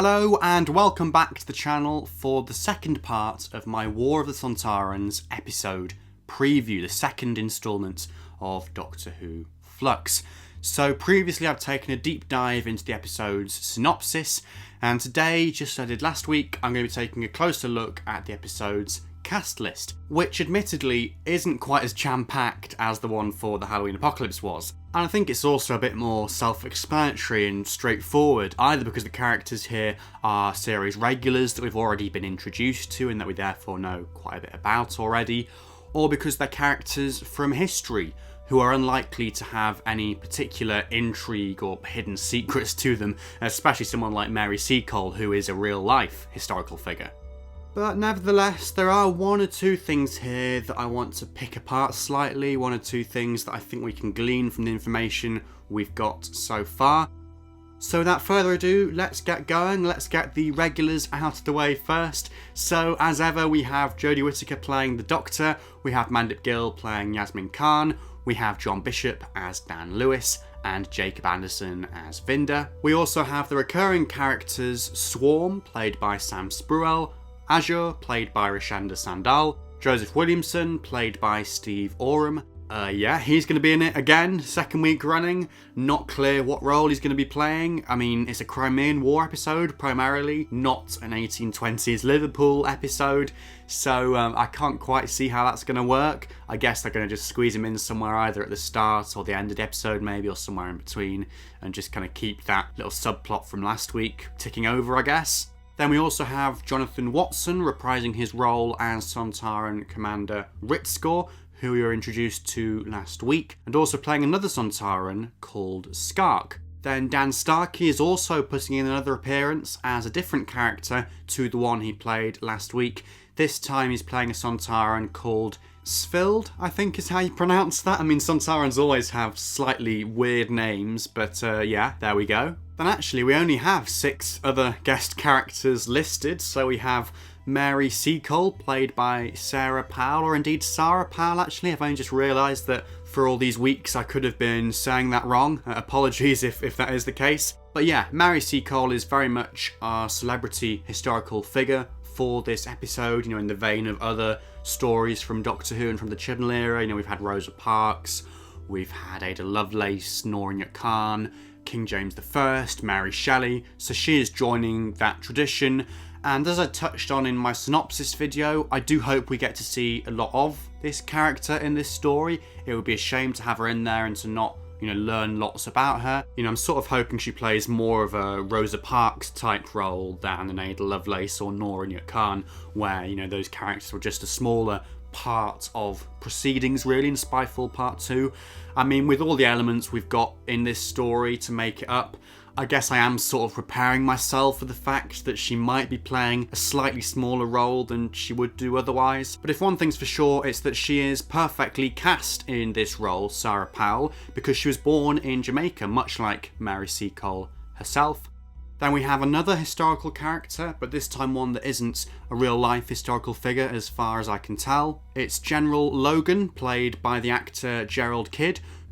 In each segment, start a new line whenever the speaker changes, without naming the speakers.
Hello and welcome back to the channel for the second part of my War of the Sontarans episode preview, the second instalment of Doctor Who Flux. So previously I've taken a deep dive into the episode's synopsis, and today, just as I did last week, I'm going to be taking a closer look at the episode's cast list, which admittedly isn't quite as jam-packed as the one for the Halloween Apocalypse was. And I think it's also a bit more self-explanatory and straightforward, either because the characters here are series regulars that we've already been introduced to and that we therefore know quite a bit about already, or because they're characters from history who are unlikely to have any particular intrigue or hidden secrets to them, especially someone like Mary Seacole, who is a real-life historical figure. But nevertheless, there are one or two things here that I want to pick apart slightly, one or two things that I think we can glean from the information we've got so far. So without further ado, let's get going, let's get the regulars out of the way first. So as ever, we have Jodie Whittaker playing the Doctor, we have Mandip Gill playing Yasmin Khan, we have John Bishop as Dan Lewis, and Jacob Anderson as Vinder. We also have the recurring characters Swarm, played by Sam Spruell, Azure, played by Rochenda Sandall, Joseph Williamson, played by Steve Oram. He's going to be in it again, second week running. Not clear what role he's going to be playing. I mean, it's a Crimean War episode, primarily, not an 1820s Liverpool episode. So I can't quite see how that's going to work. I guess they're going to just squeeze him in somewhere either at the start or the end of the episode maybe, or somewhere in between, and just kind of keep that little subplot from last week ticking over, I guess. Then we also have Jonathan Watson reprising his role as Sontaran Commander Ritskaw, who we were introduced to last week, and also playing another Sontaran called Skaak. Then Dan Starkey is also putting in another appearance as a different character to the one he played last week. This time he's playing a Sontaran called Svild, I think is how you pronounce that. I mean, Sontarans always have slightly weird names, but there we go. Then actually we only have 6 other guest characters listed, so we have Mary Seacole, played by Sarah Powell, or indeed Sara Powell actually. I've only just realised that for all these weeks I could have been saying that wrong. Apologies if that is the case. But yeah, Mary Seacole is very much our celebrity historical figure for this episode, in the vein of other stories from Doctor Who and from the Chibnall era. We've had Rosa Parks, we've had Ada Lovelace, Noreen Khan, King James I, Mary Shelley, so she is joining that tradition. And as I touched on in my synopsis video, I do hope we get to see a lot of this character in this story. It would be a shame to have her in there and to not, learn lots about her. I'm sort of hoping she plays more of a Rosa Parks type role than an Ada Lovelace or Noreen Khan, where, those characters were just a smaller part of proceedings really in Spyfall Part 2. I mean, with all the elements we've got in this story to make it up, I guess I am sort of preparing myself for the fact that she might be playing a slightly smaller role than she would do otherwise. But if one thing's for sure, it's that she is perfectly cast in this role, Sara Powell, because she was born in Jamaica, much like Mary Seacole herself. Then we have another historical character, but this time one that isn't a real-life historical figure as far as I can tell. It's General Logan, played by the actor Gerald,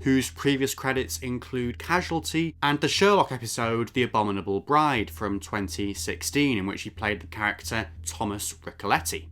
whose previous credits include Casualty and the Sherlock episode The Abominable Bride from 2016, in which he played the character Thomas Ricoletti.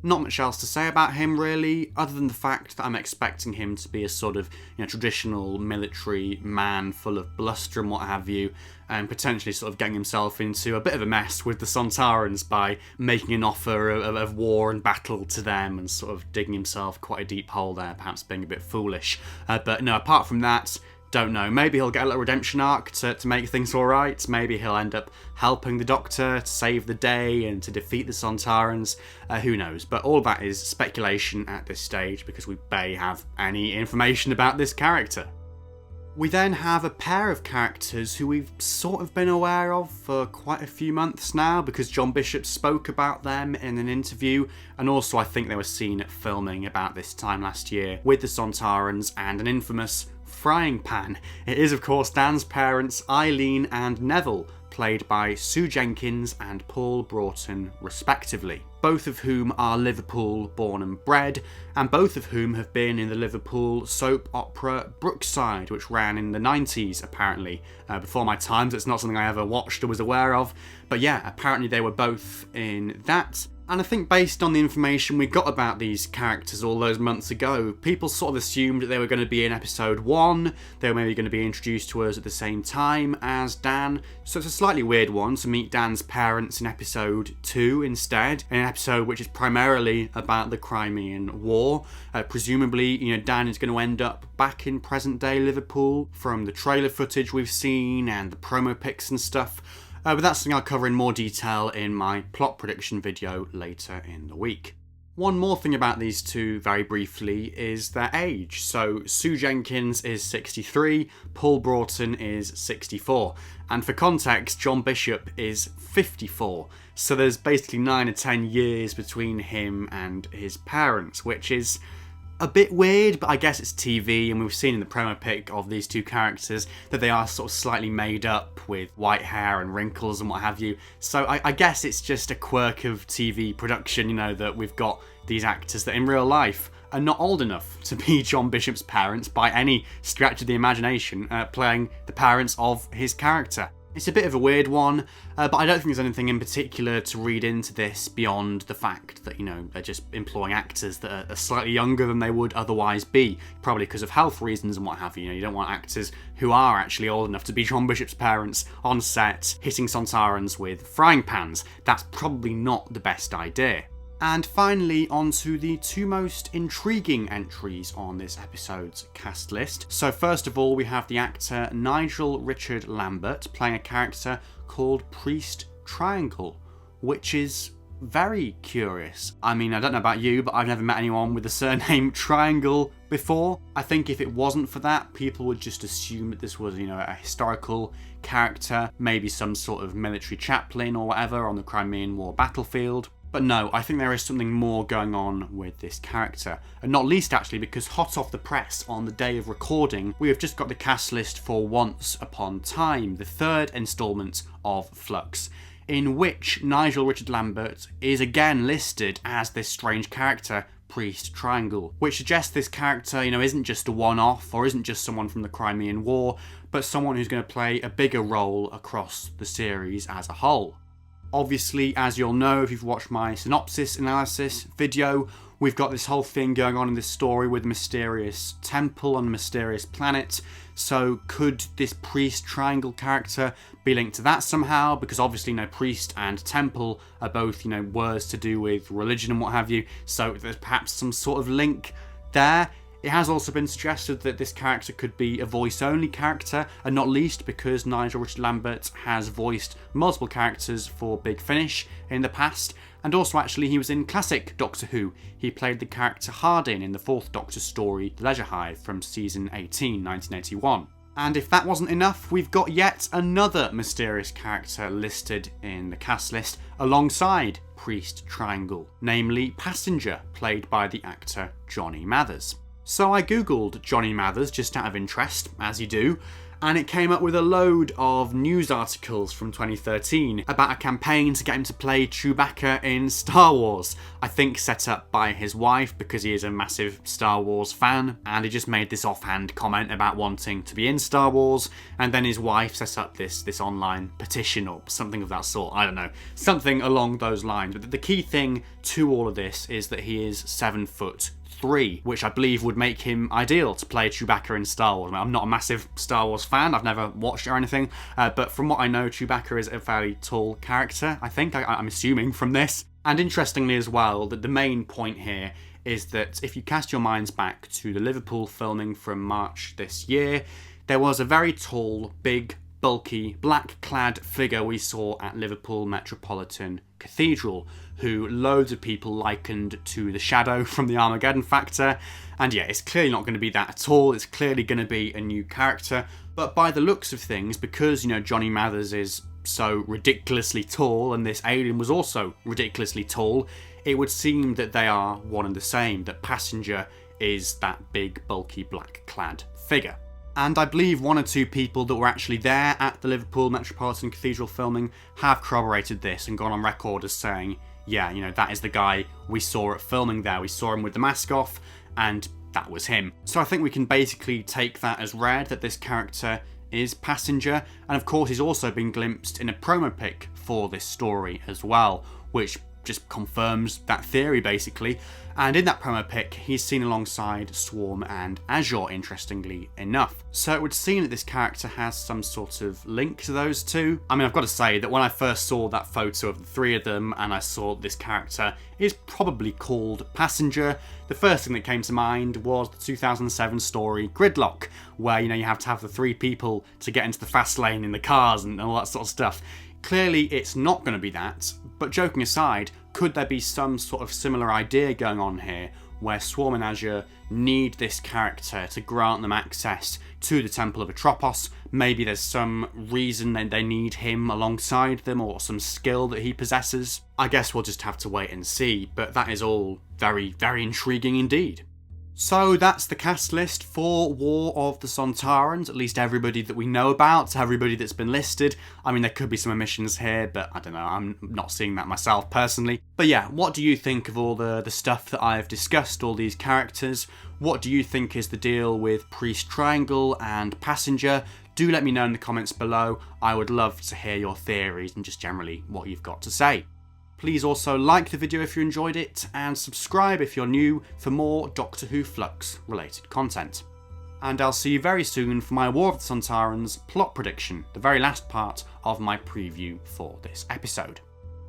Not much else to say about him really, other than the fact that I'm expecting him to be a sort of traditional military man full of bluster and what have you, and potentially sort of getting himself into a bit of a mess with the Sontarans by making an offer of war and battle to them and sort of digging himself quite a deep hole there, perhaps being a bit foolish. But no, apart from that, don't know. Maybe he'll get a little redemption arc to make things alright. Maybe he'll end up helping the Doctor to save the day and to defeat the Sontarans. Who knows? But all that is speculation at this stage because we barely have any information about this character. We then have a pair of characters who we've sort of been aware of for quite a few months now because John Bishop spoke about them in an interview, and also I think they were seen at filming about this time last year with the Sontarans and an infamous frying pan. It is of course Dan's parents Eileen and Neville, played by Sue Jenkins and Paul Broughton respectively, both of whom are Liverpool born and bred, and both of whom have been in the Liverpool soap opera Brookside, which ran in the 90s apparently, before my time, so it's not something I ever watched or was aware of, but yeah, apparently they were both in that. And I think based on the information we got about these characters all those months ago, people sort of assumed that they were going to be in episode 1, they were maybe going to be introduced to us at the same time as Dan, so it's a slightly weird one to meet Dan's parents in episode 2 instead, in an episode which is primarily about the Crimean War. Presumably, Dan is going to end up back in present day Liverpool from the trailer footage we've seen and the promo pics and stuff. But that's something I'll cover in more detail in my plot prediction video later in the week. One more thing about these two, very briefly, is their age. So Sue Jenkins is 63, Paul Broughton is 64. And for context, John Bishop is 54. So there's basically 9 or 10 years between him and his parents, which is a bit weird, but I guess it's TV, and we've seen in the promo pic of these two characters that they are sort of slightly made up with white hair and wrinkles and what have you. So I guess it's just a quirk of TV production, that we've got these actors that in real life are not old enough to be John Bishop's parents by any stretch of the imagination, playing the parents of his character. It's a bit of a weird one, but I don't think there's anything in particular to read into this beyond the fact that, they're just employing actors that are slightly younger than they would otherwise be, probably because of health reasons and what have you. You don't want actors who are actually old enough to be John Bishop's parents on set hitting Sontarans with frying pans. That's probably not the best idea. And finally, on to the two most intriguing entries on this episode's cast list. So first of all, we have the actor Nigel Richard Lambert playing a character called Priest Triangle, which is very curious. I mean, I don't know about you, but I've never met anyone with the surname Triangle before. I think if it wasn't for that, people would just assume that this was, a historical character, maybe some sort of military chaplain or whatever on the Crimean War battlefield. But no, I think there is something more going on with this character. And not least actually because hot off the press on the day of recording, we have just got the cast list for Once Upon Time, the third instalment of Flux, in which Nigel Richard Lambert is again listed as this strange character, Priest Triangle, which suggests this character, isn't just a one-off or isn't just someone from the Crimean War, but someone who's going to play a bigger role across the series as a whole. Obviously, as you'll know if you've watched my synopsis analysis video, we've got this whole thing going on in this story with a mysterious temple on a mysterious planet. So could this Priest Triangle character be linked to that somehow? Because obviously, priest and temple are both, words to do with religion and what have you. So there's perhaps some sort of link there. It has also been suggested that this character could be a voice-only character, and not least because Nigel Richard Lambert has voiced multiple characters for Big Finish in the past, and also actually he was in classic Doctor Who. He played the character Hardin in the 4th Doctor story The Leisure Hive from season 18, 1981. And if that wasn't enough, we've got yet another mysterious character listed in the cast list alongside Priest Triangle, namely Passenger, played by the actor Jonny Mathers. So I googled Jonny Mathers just out of interest, as you do, and it came up with a load of news articles from 2013 about a campaign to get him to play Chewbacca in Star Wars. I think set up by his wife because he is a massive Star Wars fan, and he just made this offhand comment about wanting to be in Star Wars, and then his wife set up this online petition or something of that sort. I don't know, something along those lines. But the key thing to all of this is that he is 7'3", which I believe would make him ideal to play Chewbacca in Star Wars. I'm not a massive Star Wars fan, I've never watched it or anything, but from what I know, Chewbacca is a fairly tall character, I think, I'm assuming from this. And interestingly as well, that the main point here is that if you cast your minds back to the Liverpool filming from March this year, there was a very tall, big, bulky, black-clad figure we saw at Liverpool Metropolitan Cathedral, who loads of people likened to the Shadow from the Armageddon Factor. And yeah, it's clearly not going to be that at all. It's clearly going to be a new character. But by the looks of things, because, Jonny Mathers is so ridiculously tall, and this alien was also ridiculously tall, it would seem that they are one and the same, that Passenger is that big, bulky, black-clad figure. And I believe one or two people that were actually there at the Liverpool Metropolitan Cathedral filming have corroborated this and gone on record as saying, yeah, you know, that is the guy we saw at filming there. We saw him with the mask off, and that was him. So I think we can basically take that as read that this character is Passenger, and of course he's also been glimpsed in a promo pic for this story as well, which just confirms that theory basically. And in that promo pic, he's seen alongside Swarm and Azure, interestingly enough. So it would seem that this character has some sort of link to those two. I mean, I've got to say that when I first saw that photo of the three of them and I saw this character is probably called Passenger, the first thing that came to mind was the 2007 story Gridlock, where, you know, you have to have the three people to get into the fast lane in the cars and all that sort of stuff. Clearly it's not going to be that, but joking aside, could there be some sort of similar idea going on here where Swarm and Azure need this character to grant them access to the Temple of Atropos? Maybe there's some reason that they need him alongside them, or some skill that he possesses. I guess we'll just have to wait and see, but that is all very, very intriguing indeed. So that's the cast list for War of the Sontarans, at least everybody that we know about, everybody that's been listed. I mean, there could be some omissions here, but I don't know, I'm not seeing that myself personally. But yeah, what do you think of all the stuff that I've discussed, all these characters? What do you think is the deal with Priest Triangle and Passenger? Do let me know in the comments below. I would love to hear your theories and just generally what you've got to say. Please also like the video if you enjoyed it, and subscribe if you're new for more Doctor Who Flux related content. And I'll see you very soon for my War of the Sontarans plot prediction, the very last part of my preview for this episode.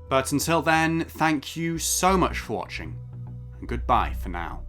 But until then, thank you so much for watching, and goodbye for now.